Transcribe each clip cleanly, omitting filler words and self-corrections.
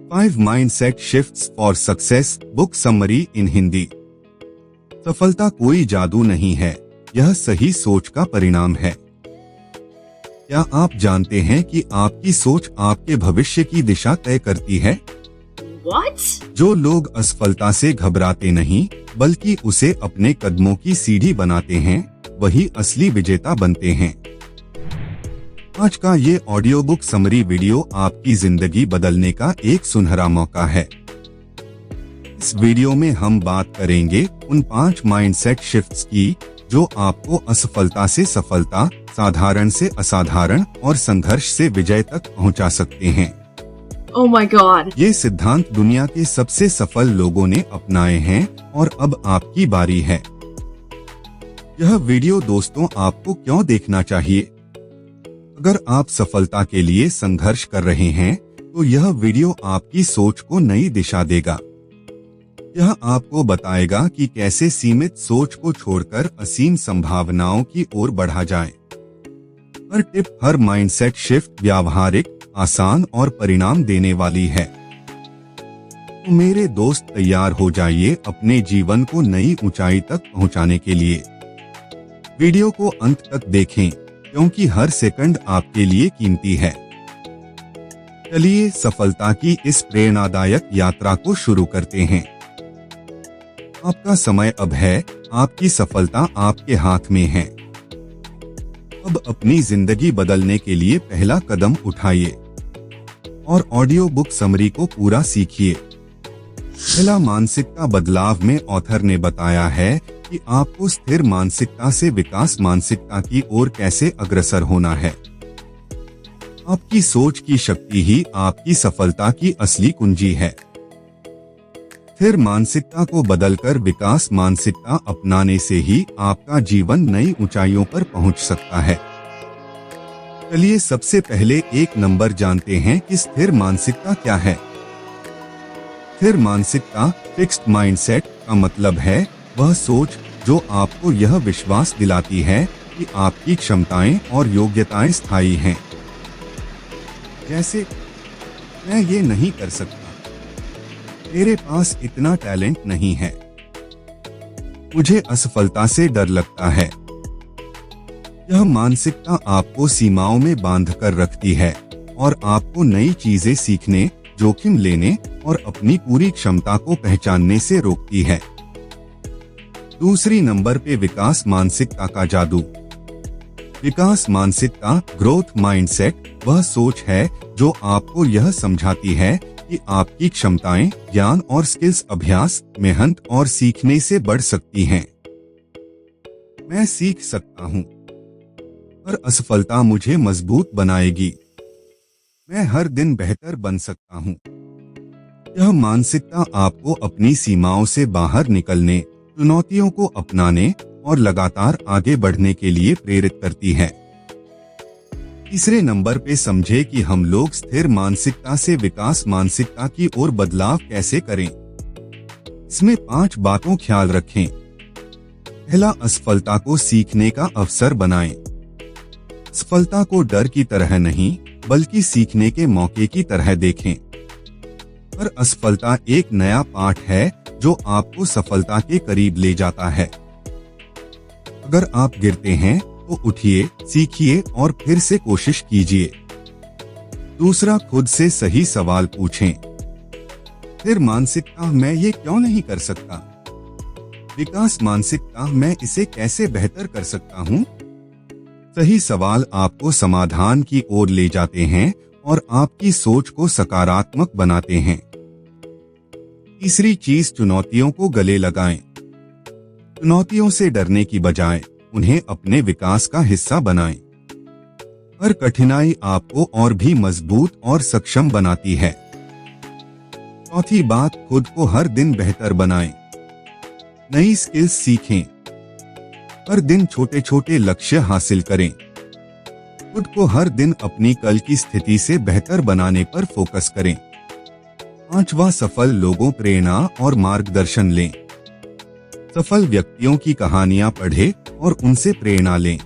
5 mindset shifts for success book summary इन हिंदी। सफलता कोई जादू नहीं है, यह सही सोच का परिणाम है। क्या आप जानते हैं कि आपकी सोच आपके भविष्य की दिशा तय करती है? What? जो लोग असफलता से घबराते नहीं बल्कि उसे अपने कदमों की सीढ़ी बनाते हैं, वही असली विजेता बनते हैं। आज का ये ऑडियो बुक समरी वीडियो आपकी जिंदगी बदलने का एक सुनहरा मौका है। इस वीडियो में हम बात करेंगे उन 5 माइंडसेट शिफ्ट्स की जो आपको असफलता से सफलता, साधारण से असाधारण और संघर्ष से विजय तक पहुंचा सकते हैं। Oh my God! ये सिद्धांत दुनिया के सबसे सफल लोगों ने अपनाए हैं और अब आपकी बारी है। यह वीडियो दोस्तों आपको क्यों देखना चाहिए? अगर आप सफलता के लिए संघर्ष कर रहे हैं, तो यह वीडियो आपकी सोच को नई दिशा देगा। यह आपको बताएगा कि कैसे सीमित सोच को छोड़कर असीम संभावनाओं की ओर बढ़ा जाए। हर टिप, हर माइंडसेट शिफ्ट व्यावहारिक, आसान और परिणाम देने वाली है। तो मेरे दोस्त, तैयार हो जाइए अपने जीवन को नई ऊंचाई तक पहुंचाने के लिए। वीडियो को अंत तक देखें, क्योंकि हर सेकंड आपके लिए कीमती है। चलिए सफलता की इस प्रेरणादायक यात्रा को शुरू करते हैं। आपका समय अब है, आपकी सफलता आपके हाथ में है। अब अपनी जिंदगी बदलने के लिए पहला कदम उठाइए और ऑडियो बुक समरी को पूरा सीखिए। पहला मानसिकता बदलाव में ऑथर ने बताया है कि आपको स्थिर मानसिकता से विकास मानसिकता की ओर कैसे अग्रसर होना है। आपकी सोच की शक्ति ही आपकी सफलता की असली कुंजी है। स्थिर मानसिकता को बदलकर विकास मानसिकता अपनाने से ही आपका जीवन नई ऊंचाइयों पर पहुंच सकता है। चलिए सबसे पहले 1 नंबर जानते हैं कि स्थिर मानसिकता क्या है। स्थिर मानसिकता, फिक्स्ड माइंडसेट का मतलब है वह सोच जो आपको यह विश्वास दिलाती है कि आपकी क्षमताएं और योग्यताएं स्थायी हैं। जैसे, मैं ये नहीं कर सकता, मेरे पास इतना टैलेंट नहीं है, मुझे असफलता से डर लगता है। यह मानसिकता आपको सीमाओं में बांध कर रखती है और आपको नई चीजें सीखने, जोखिम लेने और अपनी पूरी क्षमता को पहचानने से रोकती है। दूसरी नंबर पे विकास मानसिकता का जादू। विकास मानसिकता, ग्रोथ माइंडसेट, वह सोच है जो आपको यह समझाती है कि आपकी क्षमताएं, ज्ञान और स्किल्स अभ्यास, मेहनत और सीखने से बढ़ सकती हैं। मैं सीख सकता हूं, हर असफलता मुझे मजबूत बनाएगी, मैं हर दिन बेहतर बन सकता हूं। यह मानसिकता आपको अपनी सीमाओं से बाहर निकलने, चुनौतियों को अपनाने और लगातार आगे बढ़ने के लिए प्रेरित करती है। तीसरे नंबर पे समझे कि हम लोग स्थिर मानसिकता से विकास मानसिकता की ओर बदलाव कैसे करें। इसमें 5 बातों ख्याल रखें। पहला, असफलता को सीखने का अवसर बनाएं। सफलता को डर की तरह नहीं बल्कि सीखने के मौके की तरह देखें। हर असफलता एक नया पाठ है जो आपको सफलता के करीब ले जाता है। अगर आप गिरते हैं तो उठिए, सीखिए और फिर से कोशिश कीजिए। दूसरा, खुद से सही सवाल पूछें। स्थिर मानसिकता, मैं ये क्यों नहीं कर सकता। विकास मानसिकता, मैं इसे कैसे बेहतर कर सकता हूँ। सही सवाल आपको समाधान की ओर ले जाते हैं और आपकी सोच को सकारात्मक बनाते हैं। तीसरी चीज, चुनौतियों को गले लगाएं। चुनौतियों से डरने की बजाय उन्हें अपने विकास का हिस्सा बनाएं। हर कठिनाई आपको और भी मजबूत और सक्षम बनाती है। चौथी बात, खुद को हर दिन बेहतर बनाएं। नई स्किल्स सीखें। हर दिन छोटे छोटे लक्ष्य हासिल करें। खुद को हर दिन अपनी कल की स्थिति से बेहतर बनाने पर फोकस करें। 5वां, सफल लोगों प्रेरणा और मार्गदर्शन लें। सफल व्यक्तियों की कहानियां पढ़ें और उनसे प्रेरणा लें।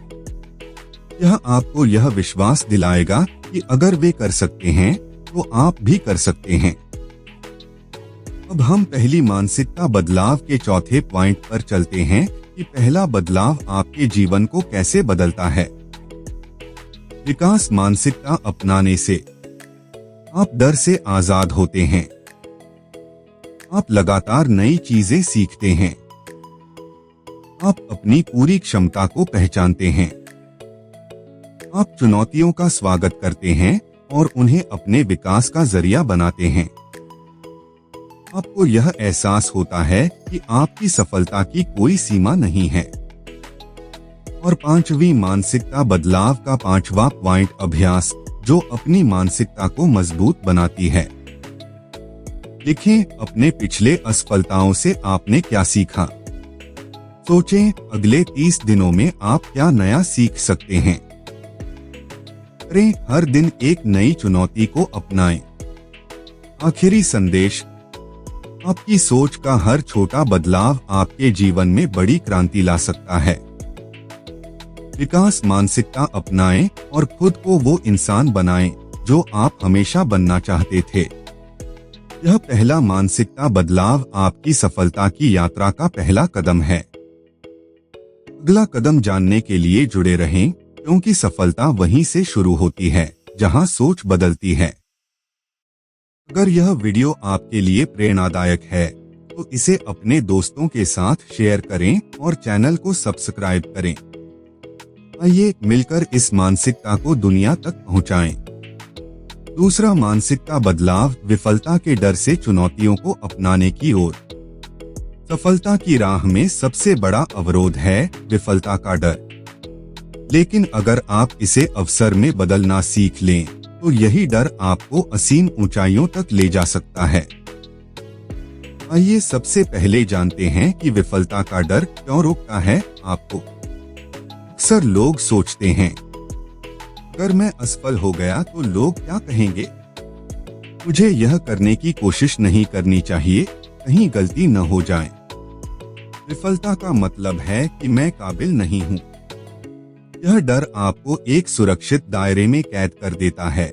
यह आपको यह विश्वास दिलाएगा कि अगर वे कर सकते हैं तो आप भी कर सकते हैं। अब हम पहली मानसिकता बदलाव के चौथे पॉइंट पर चलते हैं कि पहला बदलाव आपके जीवन को कैसे बदलता है। विकास मानसिकता अपनाने से आप डर से आजाद होते हैं। आप लगातार नई चीजें सीखते हैं। आप अपनी पूरी क्षमता को पहचानते हैं। आप चुनौतियों का स्वागत करते हैं और उन्हें अपने विकास का जरिया बनाते हैं। आपको यह एहसास होता है कि आपकी सफलता की कोई सीमा नहीं है। और पांचवी मानसिकता बदलाव का पांचवा पॉइंट अभ्यास, जो अपनी मानसिकता को मजबूत बनाती है। लिखें अपने पिछले असफलताओं से आपने क्या सीखा। सोचें अगले 30 दिनों में आप क्या नया सीख सकते हैं। करें हर दिन एक नई चुनौती को अपनाएं। आखिरी संदेश, आपकी सोच का हर छोटा बदलाव आपके जीवन में बड़ी क्रांति ला सकता है। विकास मानसिकता अपनाएं और खुद को वो इंसान बनाएं जो आप हमेशा बनना चाहते थे। यह पहला मानसिकता बदलाव आपकी सफलता की यात्रा का पहला कदम है। अगला कदम जानने के लिए जुड़े रहें, क्योंकि सफलता वहीं से शुरू होती है जहां सोच बदलती है। अगर यह वीडियो आपके लिए प्रेरणादायक है तो इसे अपने दोस्तों के साथ शेयर करें और चैनल को सब्सक्राइब करें। आइए मिलकर इस मानसिकता को दुनिया तक पहुंचाएं। दूसरा मानसिकता बदलाव, विफलता के डर से चुनौतियों को अपनाने की ओर। सफलता की राह में सबसे बड़ा अवरोध है विफलता का डर। लेकिन अगर आप इसे अवसर में बदलना सीख लें तो यही डर आपको असीम ऊंचाइयों तक ले जा सकता है। आइए सबसे पहले जानते हैं कि विफलता का डर क्यों रोकता है आपको। अक्सर लोग सोचते हैं, अगर मैं असफल हो गया तो लोग क्या कहेंगे, मुझे यह करने की कोशिश नहीं करनी चाहिए, कहीं गलती न हो जाए। विफलता का मतलब है कि मैं काबिल नहीं हूँ। यह डर आपको एक सुरक्षित दायरे में कैद कर देता है,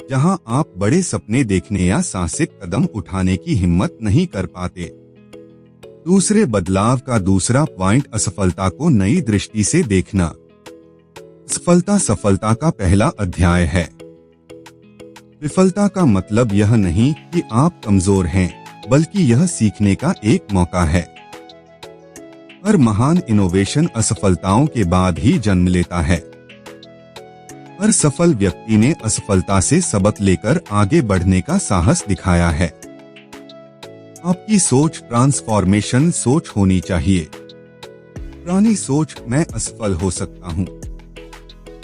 जहां आप बड़े सपने देखने या साहसिक कदम उठाने की हिम्मत नहीं कर पाते। दूसरे बदलाव का दूसरा पॉइंट, असफलता को नई दृष्टि से देखना। असफलता सफलता का पहला अध्याय है। विफलता का मतलब यह नहीं कि आप कमजोर हैं, बल्कि यह सीखने का एक मौका है। हर महान इनोवेशन असफलताओं के बाद ही जन्म लेता है। हर सफल व्यक्ति ने असफलता से सबक लेकर आगे बढ़ने का साहस दिखाया है। आपकी सोच ट्रांसफॉर्मेशन सोच होनी चाहिए। पुरानी सोच, मैं असफल हो सकता हूँ।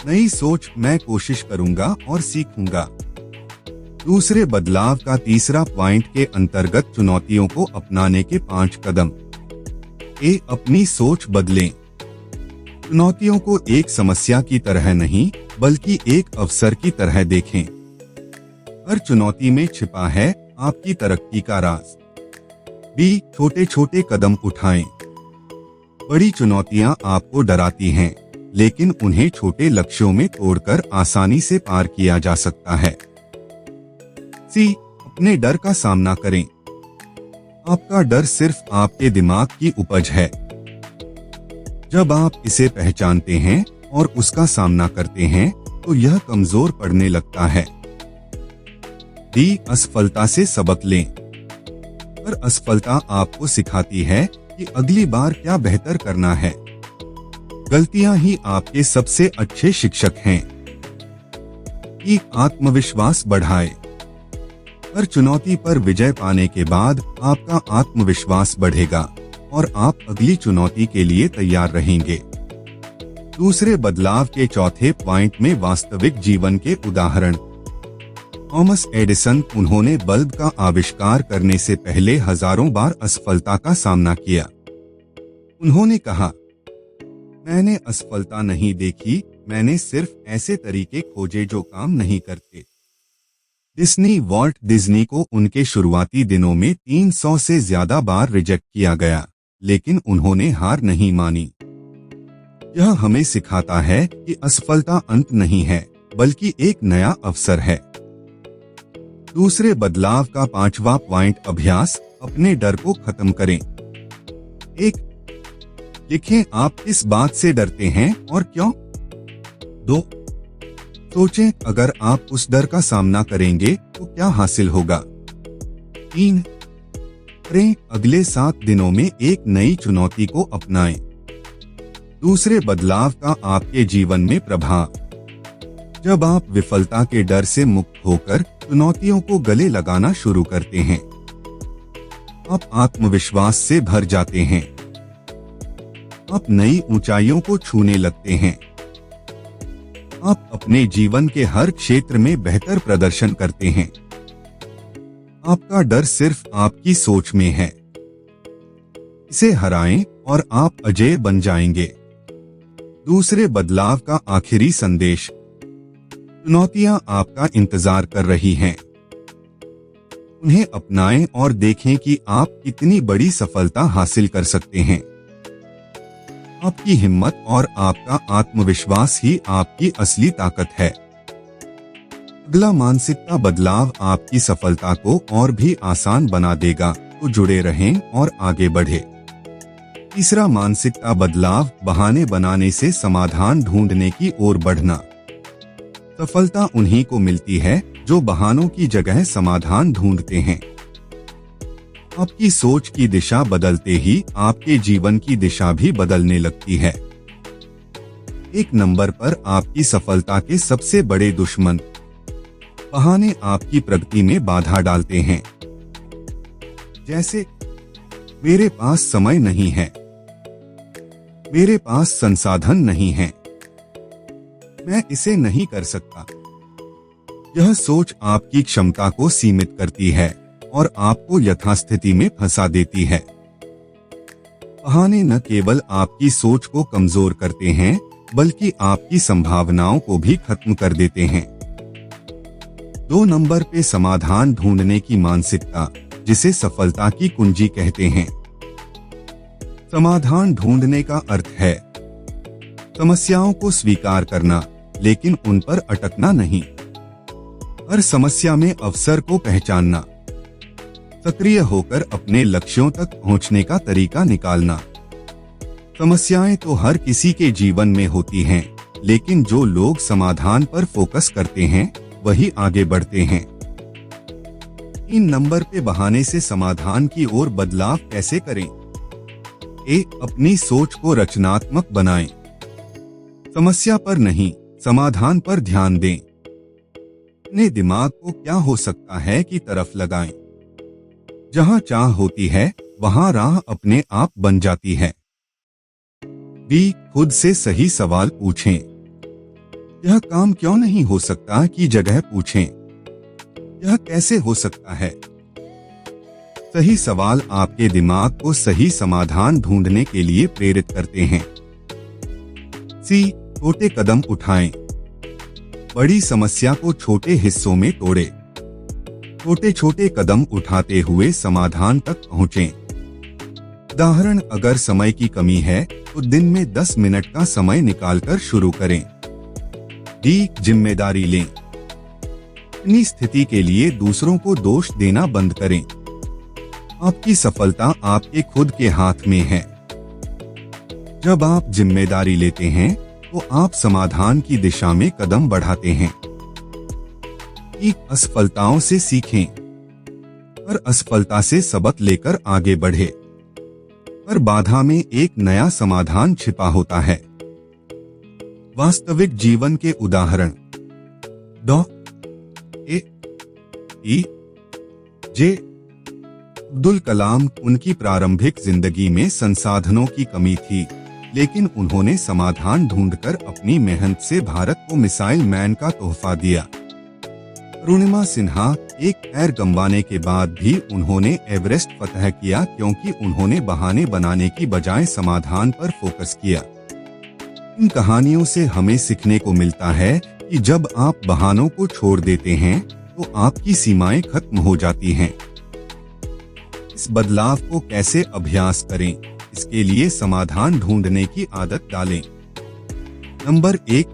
नई सोच, मैं कोशिश करूंगा और सीखूंगा। दूसरे बदलाव का तीसरा पॉइंट के अंतर्गत चुनौतियों को अपनाने के 5 कदम। अपनी सोच बदलें। चुनौतियों को एक समस्या की तरह नहीं, बल्कि एक अवसर की तरह देखें। हर चुनौती में छिपा है आपकी तरक्की का राज। छोटे छोटे कदम उठाएं। बड़ी चुनौतियां आपको डराती हैं, लेकिन उन्हें छोटे लक्ष्यों में तोड़कर आसानी से पार किया जा सकता है। अपने डर का सामना करें। आपका डर सिर्फ आपके दिमाग की उपज है। जब आप इसे पहचानते हैं और उसका सामना करते हैं तो यह कमजोर पड़ने लगता है। असफलता से सबक लें। हर असफलता आपको सिखाती है कि अगली बार क्या बेहतर करना है। गलतियां ही आपके सबसे अच्छे शिक्षक हैं। आत्मविश्वास बढ़ाए। हर चुनौती पर विजय पाने के बाद आपका आत्मविश्वास बढ़ेगा और आप अगली चुनौती के लिए तैयार रहेंगे। दूसरे बदलाव के चौथे पॉइंट में वास्तविक जीवन के उदाहरण। थॉमस एडिसन, उन्होंने बल्ब का आविष्कार करने से पहले हजारों बार असफलता का सामना किया। उन्होंने कहा, मैंने असफलता नहीं देखी, मैंने सिर्फ ऐसे तरीके खोजे जो काम नहीं करते। वॉल्ट डिज्नी को उनके शुरुआती दिनों में 300 से ज्यादा बार रिजेक्ट किया गया, लेकिन उन्होंने हार नहीं मानी। यह हमें सिखाता है कि असफलता अंत नहीं है, बल्कि एक नया अवसर है। दूसरे बदलाव का 5वां पॉइंट, अभ्यास। अपने डर को खत्म करें। 1. लिखें आप किस बात से डरते हैं और क्यों। 2. सोचें अगर आप उस डर का सामना करेंगे तो क्या हासिल होगा। 3. करें अगले 7 दिनों में एक नई चुनौती को अपनाएं। दूसरे बदलाव का आपके जीवन में प्रभाव। जब आप विफलता के डर से मुक्त होकर चुनौतियों को गले लगाना शुरू करते हैं, आप आत्मविश्वास से भर जाते हैं। आप नई ऊंचाइयों को छूने लगते हैं। आप अपने जीवन के हर क्षेत्र में बेहतर प्रदर्शन करते हैं। आपका डर सिर्फ आपकी सोच में है। इसे हराएं और आप अजेय बन जाएंगे। दूसरे बदलाव का आखिरी संदेश। चुनौतियां आपका इंतजार कर रही हैं। उन्हें अपनाएं और देखें कि आप कितनी बड़ी सफलता हासिल कर सकते हैं। आपकी हिम्मत और आपका आत्मविश्वास ही आपकी असली ताकत है। अगला मानसिकता बदलाव आपकी सफलता को और भी आसान बना देगा, तो जुड़े रहें और आगे बढ़े। तीसरा मानसिकता बदलाव बहाने बनाने से समाधान ढूंढने की ओर बढ़ना। सफलता उन्हीं को मिलती है जो बहानों की जगह समाधान ढूंढते हैं। आपकी सोच की दिशा बदलते ही आपके जीवन की दिशा भी बदलने लगती है। 1 नंबर पर आपकी सफलता के सबसे बड़े दुश्मन बहाने आपकी प्रगति में बाधा डालते हैं। जैसे मेरे पास समय नहीं है, मेरे पास संसाधन नहीं है, मैं इसे नहीं कर सकता। यह सोच आपकी क्षमता को सीमित करती है और आपको यथास्थिति में फंसा देती है। बहाने न केवल आपकी सोच को कमजोर करते हैं, बल्कि आपकी संभावनाओं को भी खत्म कर देते हैं। 2 नंबर पे समाधान ढूंढने की मानसिकता, जिसे सफलता की कुंजी कहते हैं। समाधान ढूंढने का अर्थ है समस्याओं को स्वीकार करना, लेकिन उन पर अटकना नहीं। हर समस्या में अवसर को पहचानना, सक्रिय होकर अपने लक्ष्यों तक पहुंचने का तरीका निकालना। समस्याएं तो हर किसी के जीवन में होती हैं, लेकिन जो लोग समाधान पर फोकस करते हैं वही आगे बढ़ते हैं। 3 नंबर पे बहाने से समाधान की ओर बदलाव कैसे करें। अपनी सोच को रचनात्मक बनाएं। समस्या पर नहीं, समाधान पर ध्यान दें। अपने दिमाग को क्या हो सकता है की तरफ लगाएं। जहां चाह होती है वहां राह अपने आप बन जाती है। खुद से सही सवाल पूछें। यह काम क्यों नहीं हो सकता की जगह पूछें, यह कैसे हो सकता है। सही सवाल आपके दिमाग को सही समाधान ढूंढने के लिए प्रेरित करते हैं। छोटे कदम उठाएं। बड़ी समस्या को छोटे हिस्सों में तोड़ें। छोटे छोटे कदम उठाते हुए समाधान तक पहुंचें। उदाहरण, अगर समय की कमी है तो दिन में 10 मिनट का समय निकालकर शुरू करें। जिम्मेदारी लें। अपनी स्थिति के लिए दूसरों को दोष देना बंद करें। आपकी सफलता आपके खुद के हाथ में है। जब आप जिम्मेदारी लेते हैं तो आप समाधान की दिशा में कदम बढ़ाते हैं। असफलताओं से सीखें। हर असफलता से सबक लेकर आगे बढ़े। हर बाधा में एक नया समाधान छिपा होता है। वास्तविक जीवन के उदाहरण। जे अब्दुल कलाम। उनकी प्रारंभिक जिंदगी में संसाधनों की कमी थी, लेकिन उन्होंने समाधान ढूंढकर अपनी मेहनत से भारत को मिसाइल मैन का तोहफा दिया। अरुणिमा सिन्हा। एक पैर गंवाने के बाद भी उन्होंने एवरेस्ट फतह किया, क्योंकि उन्होंने बहाने बनाने की बजाय समाधान पर फोकस किया। इन कहानियों से हमें सीखने को मिलता है कि जब आप बहानों को छोड़ देते हैं तो आपकी सीमाएं खत्म हो जाती हैं। इस बदलाव को कैसे अभ्यास करें, इसके लिए समाधान ढूंढने की आदत डालें। नंबर 1,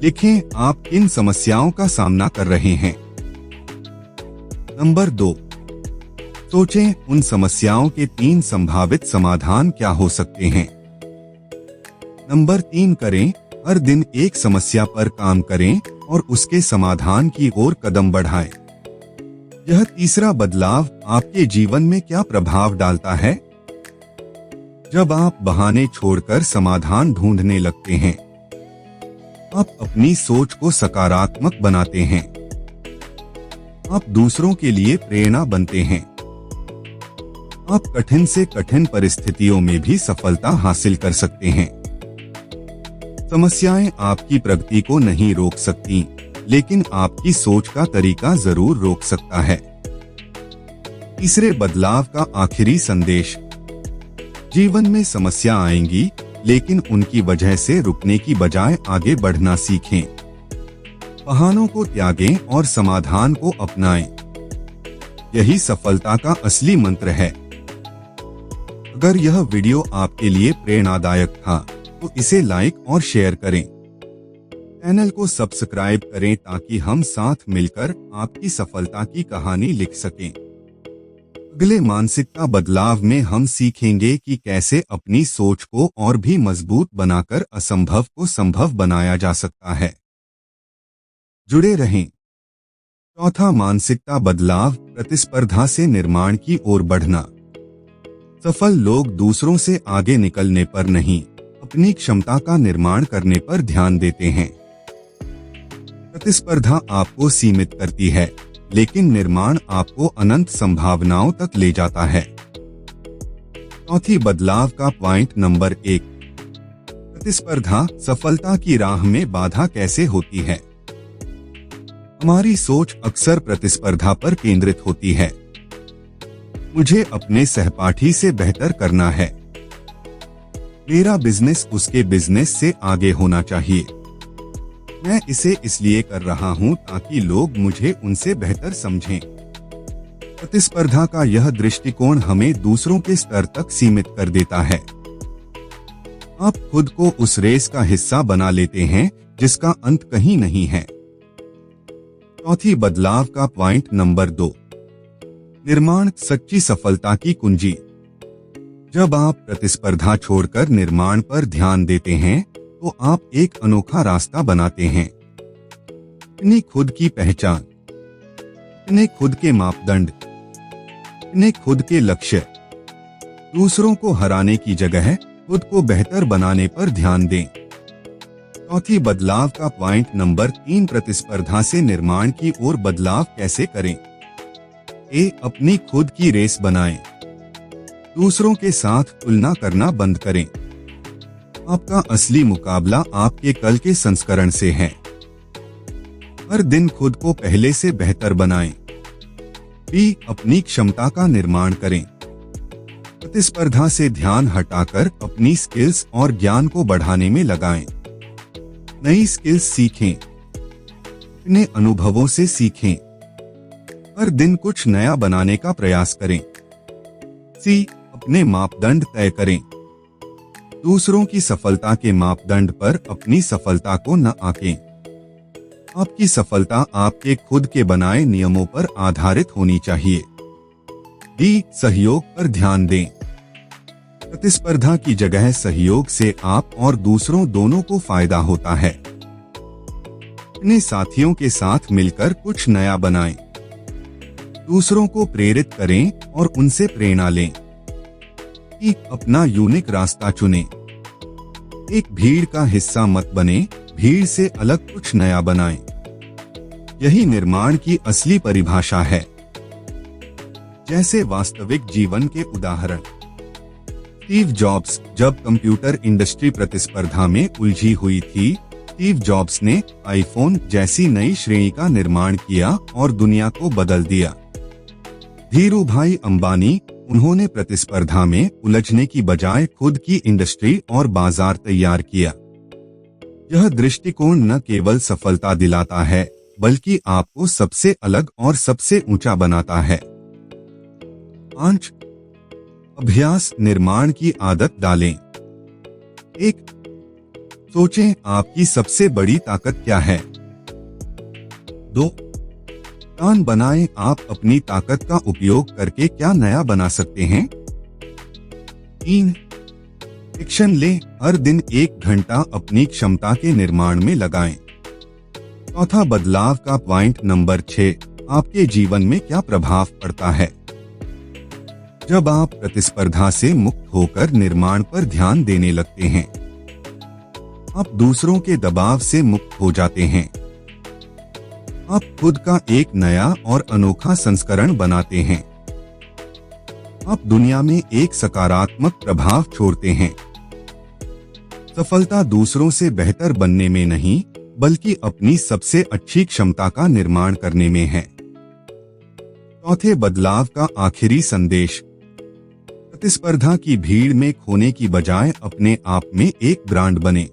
लिखें आप किन समस्याओं का सामना कर रहे हैं। नंबर 2, सोचें उन समस्याओं के 3 संभावित समाधान क्या हो सकते हैं। नंबर 3 करें, हर दिन एक समस्या पर काम करें और उसके समाधान की ओर कदम बढ़ाएं। यह तीसरा बदलाव आपके जीवन में क्या प्रभाव डालता है? जब आप बहाने छोड़कर समाधान ढूंढने लगते हैं, आप अपनी सोच को सकारात्मक बनाते हैं। आप दूसरों के लिए प्रेरणा बनते हैं। आप कठिन से कठिन परिस्थितियों में भी सफलता हासिल कर सकते हैं। समस्याएं आपकी प्रगति को नहीं रोक सकती, लेकिन आपकी सोच का तरीका जरूर रोक सकता है। तीसरे बदलाव का आखिरी संदेश। जीवन में समस्या आएंगी, लेकिन उनकी वजह से रुकने की बजाय आगे बढ़ना सीखें। बहानों को त्यागें और समाधान को अपनाएं। यही सफलता का असली मंत्र है। अगर यह वीडियो आपके लिए प्रेरणादायक था, तो इसे लाइक और शेयर करें। चैनल को सब्सक्राइब करें ताकि हम साथ मिलकर आपकी सफलता की कहानी लिख सकें। अगले मानसिकता बदलाव में हम सीखेंगे कि कैसे अपनी सोच को और भी मजबूत बनाकर असंभव को संभव बनाया जा सकता है। जुड़े रहें। चौथा मानसिकता बदलाव, प्रतिस्पर्धा से निर्माण की ओर बढ़ना। सफल लोग दूसरों से आगे निकलने पर नहीं, अपनी क्षमता का निर्माण करने पर ध्यान देते हैं। प्रतिस्पर्धा आपको सीमित करती है, लेकिन निर्माण आपको अनंत संभावनाओं तक ले जाता है। चौथी बदलाव का पॉइंट नंबर 1, प्रतिस्पर्धा सफलता की राह में बाधा कैसे होती है। हमारी सोच अक्सर प्रतिस्पर्धा पर केंद्रित होती है। मुझे अपने सहपाठी से बेहतर करना है। मेरा बिजनेस उसके बिजनेस से आगे होना चाहिए। मैं इसे इसलिए कर रहा हूं ताकि लोग मुझे उनसे बेहतर समझें। प्रतिस्पर्धा का यह दृष्टिकोण हमें दूसरों के स्तर तक सीमित कर देता है। आप खुद को उस रेस का हिस्सा बना लेते हैं जिसका अंत कहीं नहीं है। चौथी बदलाव का पॉइंट नंबर 2, निर्माण सच्ची सफलता की कुंजी। जब आप प्रतिस्पर्धा छोड़कर निर्माण पर ध्यान देते हैं, तो आप एक अनोखा रास्ता बनाते हैं। अपनी खुद की पहचान, अपने खुद के मापदंड, अपने खुद के लक्ष्य। दूसरों को हराने की जगह खुद को बेहतर बनाने पर ध्यान दें। चौथी बदलाव का पॉइंट नंबर 3, प्रतिस्पर्धा से निर्माण की ओर बदलाव कैसे करें। अपनी खुद की रेस बनाएं। दूसरों के साथ तुलना करना बंद करें। आपका असली मुकाबला आपके कल के संस्करण से है। हर दिन खुद को पहले से बेहतर बनाएं। अपनी क्षमता का निर्माण करें। प्रतिस्पर्धा से ध्यान हटाकर अपनी स्किल्स और ज्ञान को बढ़ाने में लगाएं। नई स्किल्स सीखें। अपने अनुभवों से सीखें। हर दिन कुछ नया बनाने का प्रयास करें। अपने मापदंड तय करें। दूसरों की सफलता के मापदंड पर अपनी सफलता को न आंकें। आपकी सफलता आपके खुद के बनाए नियमों पर आधारित होनी चाहिए। सहयोग पर ध्यान दें। प्रतिस्पर्धा की जगह सहयोग से आप और दूसरों दोनों को फायदा होता है। अपने साथियों के साथ मिलकर कुछ नया बनाएं। दूसरों को प्रेरित करें और उनसे प्रेरणा लें। अपना यूनिक रास्ता चुनें। एक भीड़ का हिस्सा मत बने, भीड़ से अलग कुछ नया बनाएं। यही निर्माण की असली परिभाषा है। जैसे वास्तविक जीवन के उदाहरण। स्टीव जॉब्स, जब कंप्यूटर इंडस्ट्री प्रतिस्पर्धा में उलझी हुई थी, स्टीव जॉब्स ने आईफोन जैसी नई श्रेणी का निर्माण किया और दुनिया को बदल दिया। धीरूभाई अंबानी, उन्होंने प्रतिस्पर्धा में उलझने की बजाय खुद की इंडस्ट्री और बाजार तैयार किया। यह दृष्टिकोण न केवल सफलता दिलाता है, बल्कि आपको सबसे अलग और सबसे ऊंचा बनाता है। 5 अभ्यास, निर्माण की आदत डालें। 1 सोचें आपकी सबसे बड़ी ताकत क्या है। 2 प्लान बनाएं, आप अपनी ताकत का उपयोग करके क्या नया बना सकते हैं। 3. एक्शन लें, हर दिन 1 घंटा अपनी क्षमता के निर्माण में लगाएं। चौथा बदलाव का पॉइंट नंबर 6, आपके जीवन में क्या प्रभाव पड़ता है। जब आप प्रतिस्पर्धा से मुक्त होकर निर्माण पर ध्यान देने लगते हैं, आप दूसरों के दबाव से मुक्त हो जाते हैं। आप खुद का एक नया और अनोखा संस्करण बनाते हैं। आप दुनिया में एक सकारात्मक प्रभाव छोड़ते हैं। सफलता दूसरों से बेहतर बनने में नहीं, बल्कि अपनी सबसे अच्छी क्षमता का निर्माण करने में है। चौथे बदलाव का आखिरी संदेश, प्रतिस्पर्धा की भीड़ में खोने की बजाय अपने आप में एक ब्रांड बने।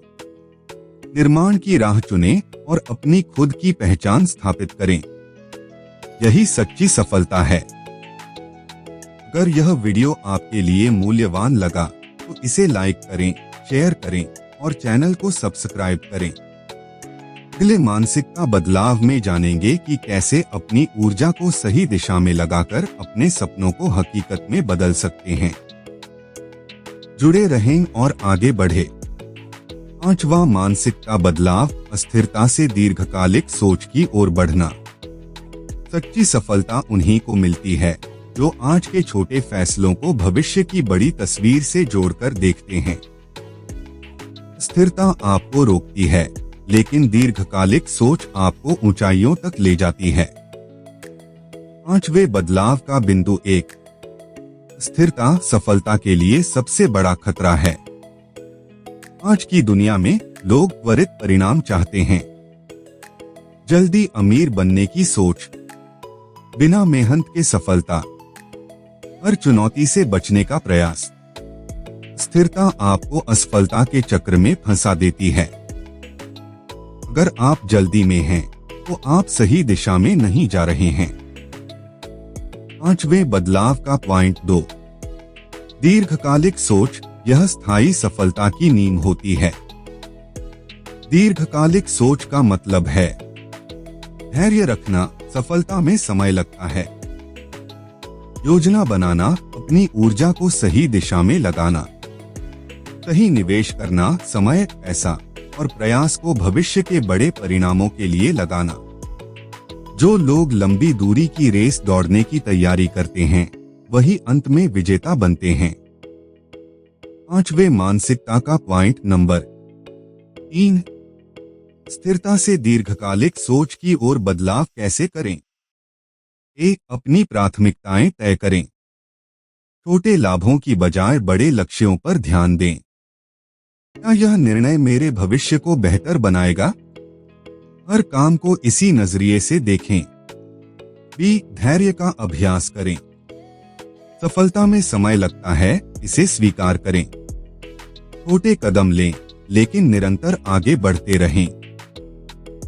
निर्माण की राह चुनें और अपनी खुद की पहचान स्थापित करें। यही सच्ची सफलता है। अगर यह वीडियो आपके लिए मूल्यवान लगा तो इसे लाइक करें, शेयर करें और चैनल को सब्सक्राइब करें। अगले मानसिकता बदलाव में जानेंगे कि कैसे अपनी ऊर्जा को सही दिशा में लगाकर अपने सपनों को हकीकत में बदल सकते हैं। जुड़े रहें और आगे बढ़े। 5वां मानसिकता बदलाव, अस्थिरता से दीर्घकालिक सोच की ओर बढ़ना। सच्ची सफलता उन्हीं को मिलती है जो आज के छोटे फैसलों को भविष्य की बड़ी तस्वीर से जोड़कर देखते हैं। स्थिरता आपको रोकती है, लेकिन दीर्घकालिक सोच आपको ऊंचाइयों तक ले जाती है। 5वें बदलाव का बिंदु 1, स्थिरता सफलता के लिए सबसे बड़ा खतरा है। आज की दुनिया में लोग त्वरित परिणाम चाहते हैं। जल्दी अमीर बनने की सोच, बिना मेहनत के सफलता, हर चुनौती से बचने का प्रयास। स्थिरता आपको असफलता के चक्र में फंसा देती है। अगर आप जल्दी में हैं, तो आप सही दिशा में नहीं जा रहे हैं। 5वें बदलाव का पॉइंट 2, दीर्घकालिक सोच, यह स्थायी सफलता की नींव होती है। दीर्घकालिक सोच का मतलब है धैर्य रखना, सफलता में समय लगता है। योजना बनाना, अपनी ऊर्जा को सही दिशा में लगाना, सही निवेश करना, समय, पैसा और प्रयास को भविष्य के बड़े परिणामों के लिए लगाना। जो लोग लंबी दूरी की रेस दौड़ने की तैयारी करते हैं, वही अंत में विजेता बनते हैं। 5वें मानसिकता का पॉइंट नंबर 3, स्थिरता से दीर्घकालिक सोच की ओर बदलाव कैसे करें। 1. अपनी प्राथमिकताएं तय करें। छोटे लाभों की बजाय बड़े लक्ष्यों पर ध्यान दें। क्या यह निर्णय मेरे भविष्य को बेहतर बनाएगा? हर काम को इसी नजरिए से देखें। B. धैर्य का अभ्यास करें। सफलता में समय लगता है, इसे स्वीकार करें। छोटे कदम लें, लेकिन निरंतर आगे बढ़ते रहें।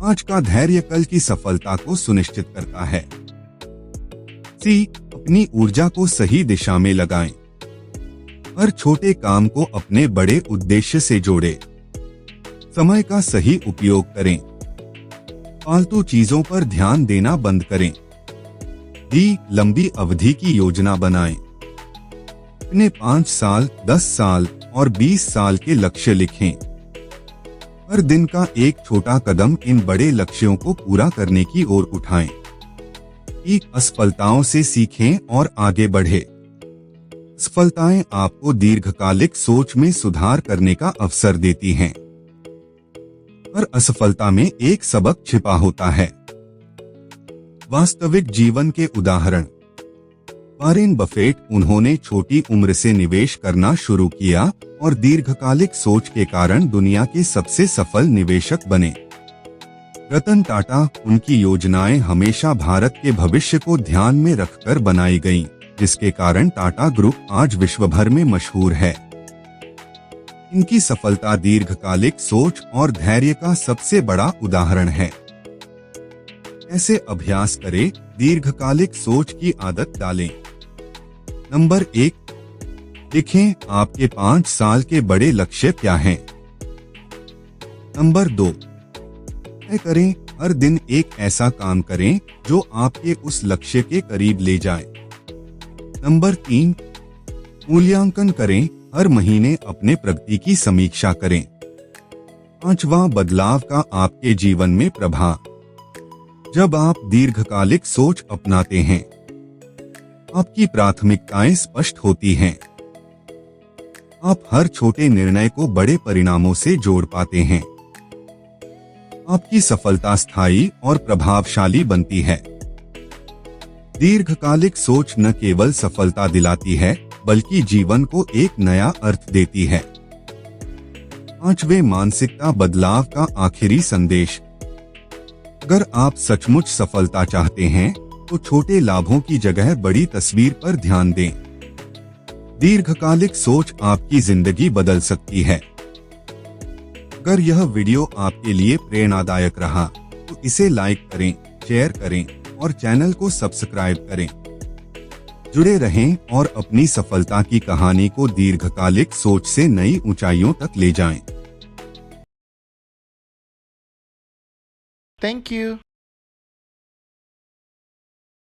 आज का धैर्य कल की सफलता को सुनिश्चित करता है। C. अपनी ऊर्जा को सही दिशा में लगाएं। हर छोटे काम को अपने बड़े उद्देश्य से जोड़ें। समय का सही उपयोग करें। फालतू चीजों पर ध्यान देना बंद करें। D. लंबी अवधि की योजना बनाएं। अपने 5 साल, 10 साल और 20 साल के लक्ष्य लिखें। हर दिन का एक छोटा कदम इन बड़े लक्ष्यों को पूरा करने की ओर उठाएं। असफलताओं से सीखें और आगे बढ़े। सफलताएं आपको दीर्घकालिक सोच में सुधार करने का अवसर देती हैं। हर असफलता में एक सबक छिपा होता है। वास्तविक जीवन के उदाहरण, वॉरेन बफेट, उन्होंने छोटी उम्र से निवेश करना शुरू किया और दीर्घकालिक सोच के कारण दुनिया के सबसे सफल निवेशक बने। रतन टाटा, उनकी योजनाएं हमेशा भारत के भविष्य को ध्यान में रखकर बनाई गईं, जिसके कारण टाटा ग्रुप आज विश्व भर में मशहूर है। इनकी सफलता दीर्घकालिक सोच और धैर्य का सबसे बड़ा उदाहरण है। ऐसे अभ्यास करें, दीर्घकालिक सोच की आदत डालें। नंबर 1, लिखें आपके 5 साल के बड़े लक्ष्य क्या हैं। नंबर 2, तय करें हर दिन एक ऐसा काम करें जो आपके उस लक्ष्य के करीब ले जाए। नंबर 3, मूल्यांकन करें। हर महीने अपने प्रगति की समीक्षा करें। 5वां, बदलाव का आपके जीवन में प्रभाव। जब आप दीर्घकालिक सोच अपनाते हैं, आपकी प्राथमिकताएं स्पष्ट होती हैं। आप हर छोटे निर्णय को बड़े परिणामों से जोड़ पाते हैं। आपकी सफलता स्थायी और प्रभावशाली बनती है। दीर्घकालिक सोच न केवल सफलता दिलाती है, बल्कि जीवन को एक नया अर्थ देती है। 5वें, मानसिकता बदलाव का आखिरी संदेश। अगर आप सचमुच सफलता चाहते हैं, तो छोटे लाभों की जगह बड़ी तस्वीर पर ध्यान दें। दीर्घकालिक सोच आपकी जिंदगी बदल सकती है। अगर यह वीडियो आपके लिए प्रेरणादायक रहा, तो इसे लाइक करें, शेयर करें और चैनल को सब्सक्राइब करें। जुड़े रहें और अपनी सफलता की कहानी को दीर्घकालिक सोच से नई ऊंचाइयों तक ले जाएं। Thank you.